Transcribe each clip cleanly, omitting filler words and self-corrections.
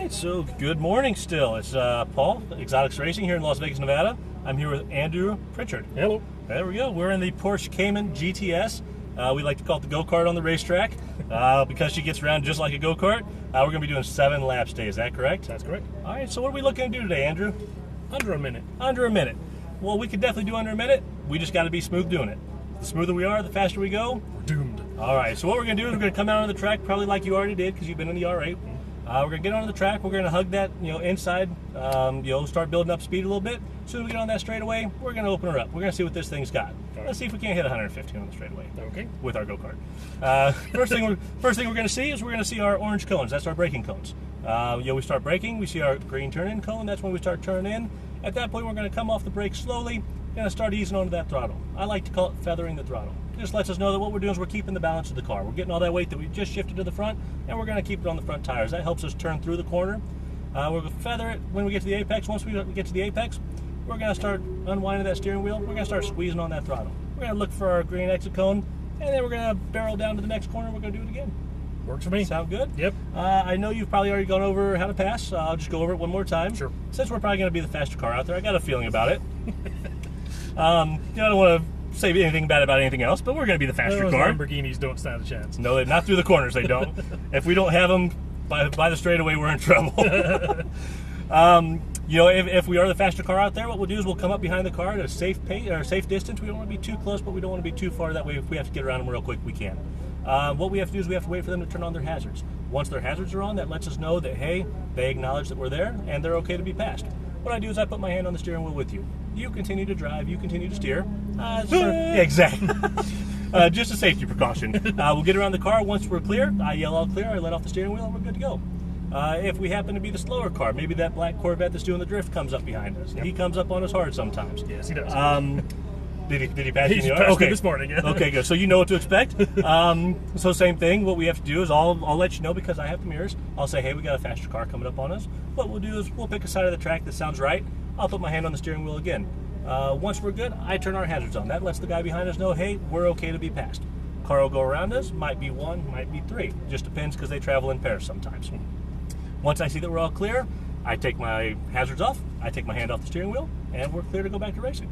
right, so good morning still. It's Paul, Exotics Racing here in Las Vegas, Nevada. I'm here with Andrew Pritchard. Hello. There we go. We're in the Porsche Cayman GTS. We like to call it the go-kart on the racetrack because she gets around just like a go-kart. We're going to be doing 7 laps today. Is that correct? That's correct. All right, so what are we looking to do today, Andrew? Under a minute. Under a minute. Well, we could definitely do under a minute. We just got to be smooth doing it. The smoother we are, the faster we go. We're doomed. All right, so what we're going to do is we're going to come out on the track, probably like you already did because you've been in the R8. We're going to get onto the track. We're going to hug that, inside, start building up speed a little bit. As soon as we get on that straightaway, we're going to open her up. We're going to see what this thing's got. Right. Let's see if we can't hit 115 on the straightaway. Okay. With our go-kart. First thing we're going to see is we're going to see our orange cones. That's our braking cones. We start braking. We see our green turn-in cone. That's when we start turning in. At that point, we're going to come off the brake slowly. Going to start easing onto that throttle. I like to call it feathering the throttle. It just lets us know that what we're doing is we're keeping the balance of the car. We're getting all that weight that we just shifted to the front, and we're going to keep it on the front tires. That helps us turn through the corner. We're going to feather it when we get to the apex. Once we get to the apex, we're going to start unwinding that steering wheel. We're going to start squeezing on that throttle. We're going to look for our green exit cone, and then we're going to barrel down to the next corner. We're going to do it again. Works for me. Sound good? Yep. I know you've probably already gone over how to pass. I'll just go over it one more time. Sure. Since we're probably going to be the faster car out there, I got a feeling about it. I don't want to say anything bad about anything else, but we're going to be the faster Those car. Lamborghinis don't stand a chance. No, not through the corners. They don't. If we don't have them by the straightaway, we're in trouble. If we are the faster car out there, what we'll do is we'll come up behind the car at a safe pace or safe distance. We don't want to be too close, but we don't want to be too far. That way, if we have to get around them real quick, we can. What we have to do is we have to wait for them to turn on their hazards. Once their hazards are on, that lets us know that, hey, they acknowledge that we're there and they're okay to be passed. What I do is I put my hand on the steering wheel with you. You continue to drive, you continue to steer. Exactly. Just a safety precaution. We'll get around the car. Once we're clear, I yell all clear, I let off the steering wheel, and we're good to go. If we happen to be the slower car, maybe that black Corvette that's doing the drift comes up behind us. Yep. He comes up on us hard sometimes. Yes, he does. Did he pass you? Passed me this morning. Yeah. Okay, good. So you know what to expect. So same thing. What we have to do is I'll let you know because I have the mirrors. I'll say, hey, we got a faster car coming up on us. What we'll do is we'll pick a side of the track that sounds right. I'll put my hand on the steering wheel again. Once we're good, I turn our hazards on. That lets the guy behind us know, hey, we're okay to be passed. Car will go around us. Might be 1, might be 3. Just depends because they travel in pairs sometimes. Once I see that we're all clear, I take my hazards off. I take my hand off the steering wheel, and we're clear to go back to racing.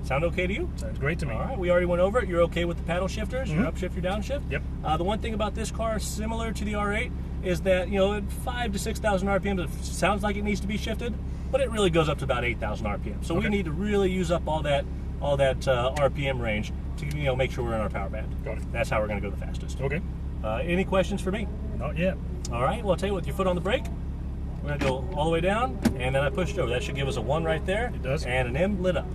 Sound okay to you? Sounds great to me. All right, we already went over it. You're okay with the paddle shifters, your upshift, your downshift? Yep. The one thing about this car, similar to the R8, is that, at 5,000 to 6,000 RPMs, it sounds like it needs to be shifted, but it really goes up to about 8,000 RPM. So we need to really use up all that RPM range to, make sure we're in our power band. Got it. That's how we're going to go the fastest. Okay. Any questions for me? Not yet. All right, well, I'll tell you what, your foot on the brake, we're going to go all the way down, and then I pushed over. That should give us a 1 right there. It does. And an M lit up.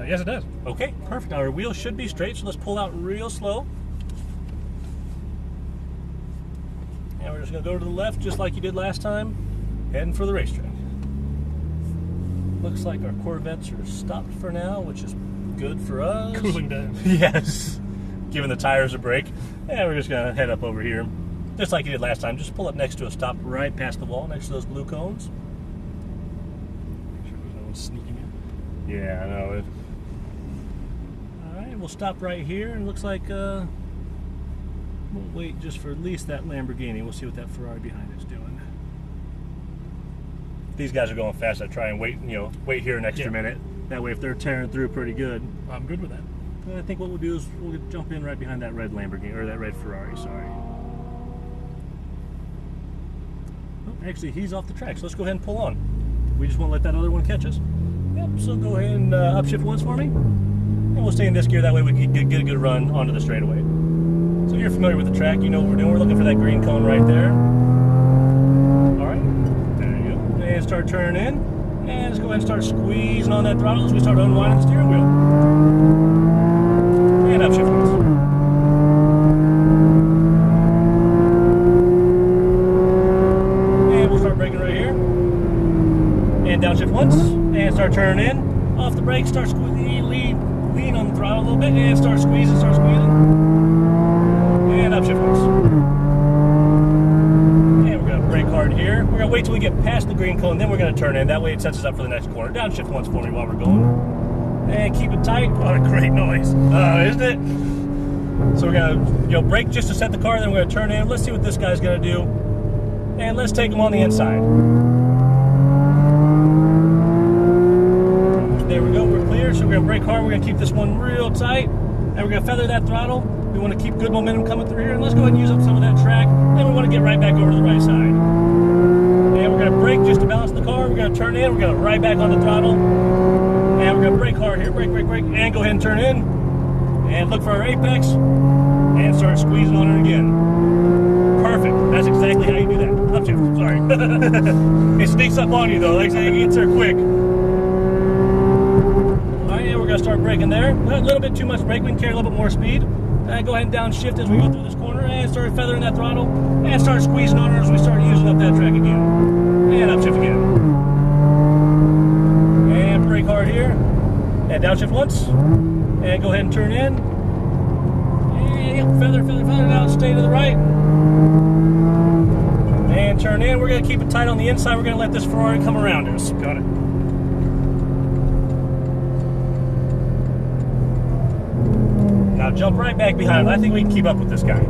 Yes, it does. Okay, perfect. Now our wheels should be straight, so let's pull out real slow. And we're just going to go to the left, just like you did last time, heading for the racetrack. Looks like our Corvettes are stopped for now, which is good for us. Cooling down. Yes. Giving the tires a break. And we're just going to head up over here. Just like you did last time, just pull up next to us, stop right past the wall, next to those blue cones. Make sure there's no one sneaking in. Yeah, I know. Alright, we'll stop right here. It looks like we'll wait just for at least that Lamborghini. We'll see what that Ferrari behind is doing. These guys are going fast. I try and wait here an extra minute. That way if they're tearing through pretty good. I'm good with that. I think what we'll do is we'll jump in right behind that red Lamborghini, or that red Ferrari, sorry. Oh, actually, he's off the track, so let's go ahead and pull on. We just won't let that other one catch us. Yep, so go ahead and upshift once for me. And we'll stay in this gear, that way we can get a good run onto the straightaway. So you're familiar with the track, you know what we're doing. We're looking for that green cone right there. Alright, there you go. And start turning in. And let's go ahead and start squeezing on that throttle as we start unwinding the steering wheel. And upshift once. And we'll start braking right here. And downshift once. And start turning in. Off the brake, start squeezing, lean on the throttle a little bit, and start squeezing. And upshift once. And we're going to brake hard here. We're going to wait till we get past the green cone, then we're going to turn in. That way it sets us up for the next corner. Downshift once for me while we're going. And keep it tight. What a great noise. Isn't it? So we're going to brake just to set the car, then we're going to turn in. Let's see what this guy's going to do. And let's take them on the inside. There we go, we're clear. So we're gonna brake hard. We're gonna keep this one real tight. And we're gonna feather that throttle. We wanna keep good momentum coming through here. And let's go ahead and use up some of that track. Then we wanna get right back over to the right side. And we're gonna brake just to balance the car. We're gonna turn in, we're gonna right back on the throttle. And we're gonna brake hard here, brake, and go ahead and turn in. And look for our apex. And start squeezing on it again. Perfect. That's exactly how you do that. Upshift, sorry. It sneaks up on you though, like I say, it gets there quick. Alright, and we're gonna start braking there. A little bit too much brake, we can carry a little bit more speed. And go ahead and downshift as we go through this corner and start feathering that throttle and start squeezing on her as we start using up that track again. And upshift again. And brake hard here. And downshift once. And go ahead and turn in. And yep, feather down, stay to the right. And turn in. We're going to keep it tight on the inside. We're going to let this Ferrari come around us. Got it. Now jump right back behind him. I think we can keep up with this guy.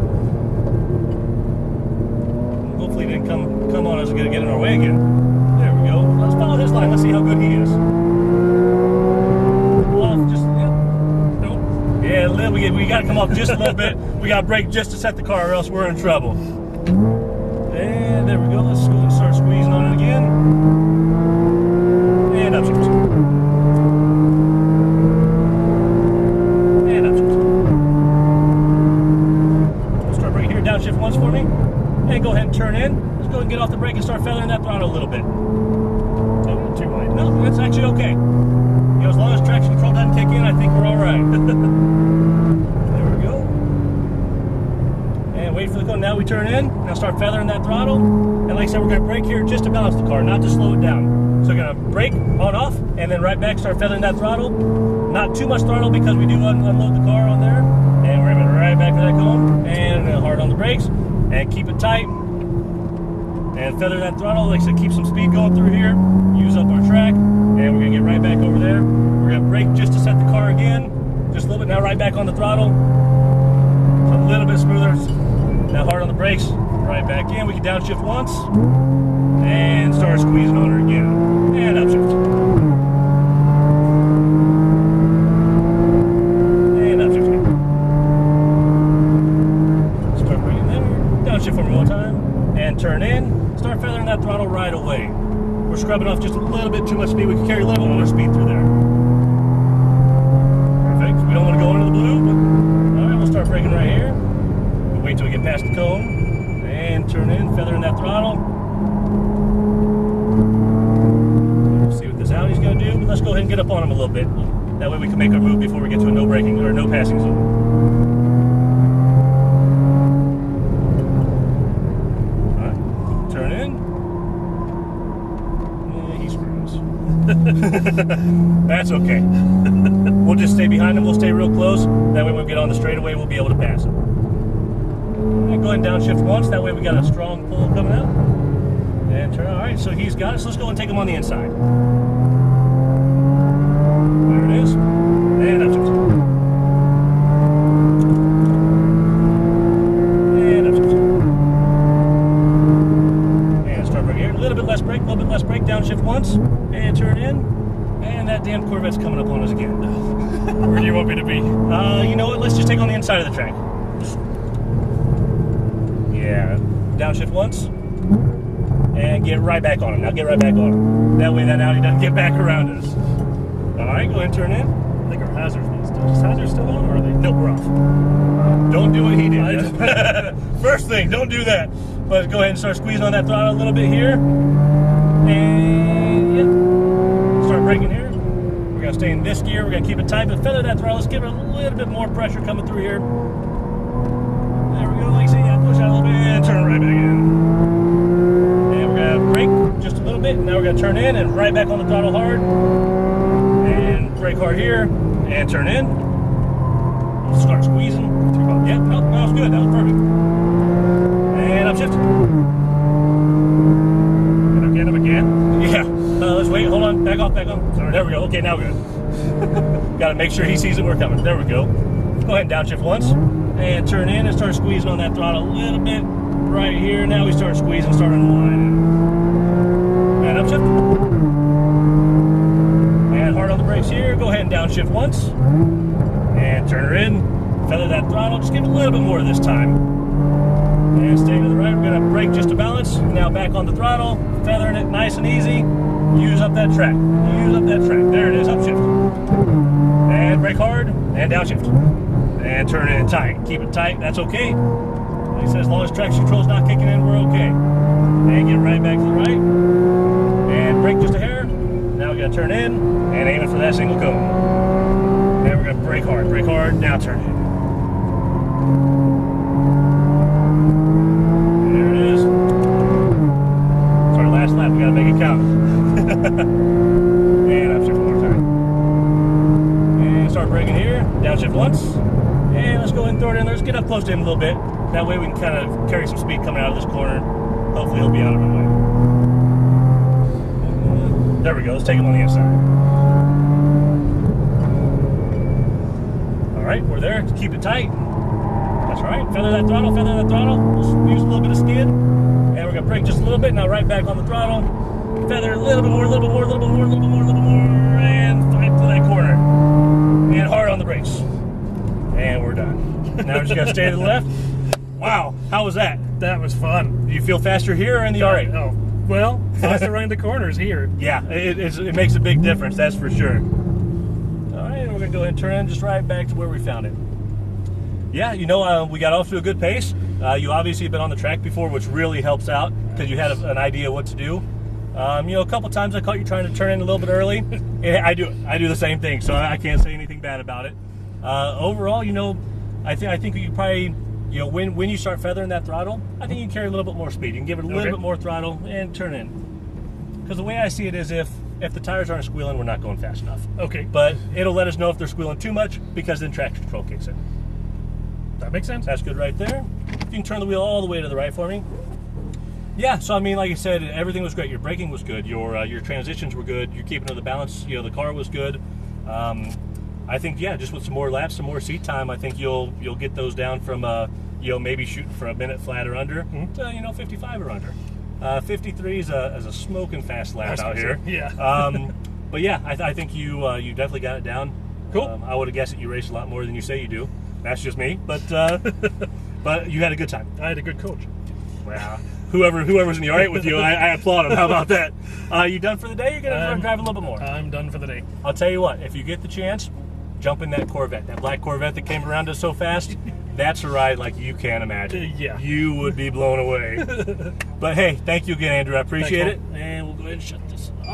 Hopefully he didn't come on us and get in our way again. There we go. Let's follow his line. Let's see how good he is. Well, just, yeah, we got to come up just a little bit. We got to brake just to set the car or else we're in trouble. And there we go. Let's go and start squeezing on it again. And upshift. And upshift. We'll start right here. Downshift once for me. And go ahead and turn in. Let's go and get off the brake and start feathering that throttle a little bit. Oh, too wide. No, that's actually okay. You know, as long as traction control doesn't kick in, I think we're all right. There we go. And wait for the cone. Now we turn in. Now start feathering that throttle. And like I said, we're going to brake here just to balance the car, not to slow it down. So we're going to brake, on, off, and then right back, start feathering that throttle. Not too much throttle because we do unload the car on there. And we're going to right back to that cone. And hard on the brakes. And keep it tight. And feather that throttle. Like I said, keep some speed going through here. Use up our track. And we're going to get right back over there. We're going to brake just to set the car again. Just a little bit. Now right back on the throttle. So a little bit smoother. Now hard on the brakes. Right back in. We can downshift once. And start squeezing on her again. And upshift. And upshift again. Start braking there. Downshift for me one time. And turn in. Start feathering that throttle right away. We're scrubbing off just a little bit too much speed. We can carry a little bit more speed through there. Perfect. We don't want to go into the blue, but all right, we'll start braking right here. We'll wait till we get past the cone. And turn in, feathering that throttle. We'll see what this Audi's going to do, but let's go ahead and get up on him a little bit. That way we can make our move before we get to a no braking or no passing zone. Alright, turn in. Yeah, he screws. That's okay. We'll just stay behind him, we'll stay real close. That way when we get on the straightaway, we'll be able to pass him. And go ahead and downshift once, that way we got a strong pull coming out. And turn, alright, so he's got it, so let's go and take him on the inside. There it is. And upshift. And upshift. And start right here. A little bit less brake, downshift once. And turn in. And that damn Corvette's coming up on us again. Where do you want me to be? You know what, let's just take on the inside of the track. Yeah, downshift once, and get right back on him. Now get right back on him. That way that Audi doesn't get back around us. All right, go ahead and turn in. I think our hazards need still. Is hazards still on, or are they? Nope, we're off. Don't do what he did. First thing, don't do that. But go ahead and start squeezing on that throttle a little bit here. And yep, start braking here. We're gonna stay in this gear. We're gonna keep it tight, but feather that throttle. Let's give it a little bit more pressure coming through here. There we go. Like I say, yeah, push out a little bit and turn right back in. And we're gonna brake just a little bit. Now we're gonna turn in and right back on the throttle hard. And brake hard here and turn in. We'll start squeezing. Yep, no, that was good. That was perfect. And upshift. And again? Yeah. Let's wait. Hold on. Back off. Sorry. There we go. Okay, now we're good. Got to make sure he sees that we're coming. There we go. Go ahead and downshift once. And turn in and start squeezing on that throttle a little bit. right here. Now we start squeezing, start unwinding. And upshift. And hard on the brakes here. Go ahead and downshift once. And turn her in. Feather that throttle. Just give it a little bit more this time. And stay to the right. We're going to brake just to balance. Now back on the throttle. Feathering it nice and easy. Use up that track. Use up that track. There it is. Upshift. And brake hard. And downshift. And turn it in tight. Keep it tight. That's okay. Like I said, as long as traction control is not kicking in, we're okay. And get right back to the right. And brake just a hair. Now we got to turn in and aim it for that single cone. And we're going to brake hard, now turn in. There it is. It's our last lap. We got to make it count. And upshift one more time. And start braking here. Downshift once. And let's go ahead and throw it in there. Let's get up close to him a little bit. That way we can kind of carry some speed coming out of this corner. Hopefully he'll be out of our way. There we go. Let's take him on the inside. All right, we're there. Keep it tight. That's right. Feather that throttle. Feather that throttle. We'll use a little bit of skid. And we're going to brake just a little bit. Now right back on the throttle. Feather a little bit more, a little bit more, a little bit more, a little bit more, a little bit more. And fight to that corner. And hard on the brakes. And we're done. Now we just got to stay to the left. Wow, how was that? That was fun. Do you feel faster here or in the R8? Oh, well, faster running the corners here. Yeah, it makes a big difference, that's for sure. All right, we're going to go ahead and turn in just right back to where we found it. Yeah, you know, we got off to a good pace. You obviously have been on the track before, which really helps out because you had an idea what to do. You know, a couple times I caught you trying to turn in a little bit early. And I do the same thing, so I can't say anything bad about it. Overall, you know, I think you probably, you know, when you start feathering that throttle, I think you can carry a little bit more speed. You can give it a little bit more throttle and turn in. Because the way I see it is if the tires aren't squealing, we're not going fast enough. Okay. But it'll let us know if they're squealing too much because then traction control kicks in. That makes sense. That's good right there. You can turn the wheel all the way to the right for me. Yeah, so I mean, like I said, everything was great. Your braking was good. Your transitions were good. You're keeping to the balance. You know, the car was good. I think, yeah, just with some more laps, some more seat time, I think you'll get those down from, you know, maybe shooting for a minute flat or under to, you know, 55 or under. 53 is a smoking fast lap out here. Yeah. But yeah, I think you definitely got it down. Cool. I would have guessed that you race a lot more than you say you do. That's just me, but but you had a good time. I had a good coach. Wow. Whoever's in the R8 with you, I applaud them. How about that? You done for the day? You're gonna drive a little bit more. I'm done for the day. I'll tell you what. If you get the chance, jump in that Corvette, that black Corvette that came around us so fast. That's a ride like you can't imagine. Yeah. You would be blown away. But hey, thank you again, Andrew. I appreciate it. And we'll go ahead and shut this off.